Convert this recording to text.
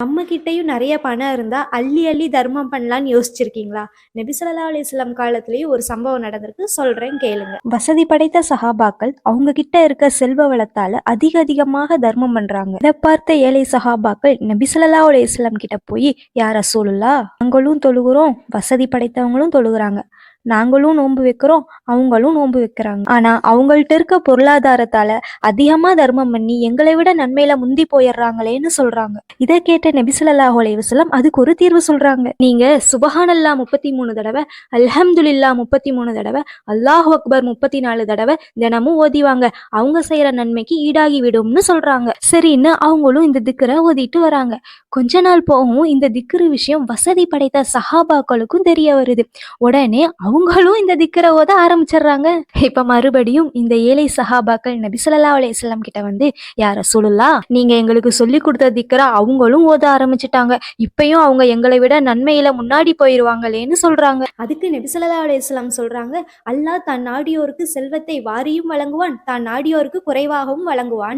நம்ம கிட்டயும் நிறைய பணம் இருந்தா அள்ளி அள்ளி தர்மம் பண்ணலான்னு யோசிச்சிருக்கீங்களா? நபி ஸல்லல்லாஹு அலைஹி வஸல்லம் காலத்திலேயும் ஒரு சம்பவம் நடந்திருக்கு, சொல்றேன் கேளுங்க. வசதி படைத்த சஹாபாக்கள் அவங்க கிட்ட இருக்க செல்வ வளத்தால அதிகமாக தர்மம் பண்றாங்க. இதை பார்த்த ஏழை சஹாபாக்கள் நபி ஸல்லல்லாஹு அலைஹி வஸல்லம் கிட்ட போய், யா ரசூலுல்லாஹ், நாங்களும் தொழுகிறோம், வசதி படைத்தவங்களும் தொழுகிறாங்க, நாங்களும் நோன்பு வைக்கிறோம், அவங்களும் நோன்பு வைக்கிறாங்க, ஆனா அவங்கள்ட்ட இருக்க பொருளாதாரத்தால அதிகமா தர்மம் பண்ணி எங்களை விட நன்மையில முந்தி போயிடுறாங்களேன்னு சொல்றாங்க. இதை கேட்ட நபி ஸல்லல்லாஹு அலைஹி வஸல்லம் அதுக்கு ஒரு தீர்வு சொல்றாங்க. நீங்க சுபஹானல்லாஹ் 33 தடவை, அல்ஹம்துலில்லாஹ் 33 தடவை, அல்லாஹு அக்பர் 34 தடவை தினமும் ஓதிவாங்க, அவங்க செய்யற நன்மைக்கு ஈடாகி விடும்னு சொல்றாங்க. சரின்னு அவங்களும் இந்த திக்கரை ஓதிட்டு வராங்க. கொஞ்ச நாள் போகவும் இந்த திக்ரு விஷயம் வசதி படைத்த சஹாபாக்களுக்கும் தெரிய வருது. உடனே அவங்களும் இந்த திக்கரை ஓத ஆரம்பிச்சிடுறாங்க. இப்ப மறுபடியும் இந்த ஏழை சஹாபாக்கள் நபி ஸல்லல்லாஹு அலைஹி வஸல்லம் கிட்ட வந்து, யா ரசூலுல்லாஹ், நீங்க எங்களுக்கு சொல்லி கொடுத்த திக்கரை அவங்களும் ஓத ஆரம்பிச்சிட்டாங்க, இப்பயும் அவங்க எங்களை விட நன்மையில முன்னாடி போயிருவாங்களேன்னு சொல்றாங்க. அதுக்கு நபி ஸல்லல்லாஹு அலைஹி வஸல்லம் சொல்றாங்க, அல்லாஹ் தான் நாடியோருக்கு செல்வத்தை வாரியும் வழங்குவான், தான் நாடியோருக்கு குறைவாகவும் வழங்குவான்னு.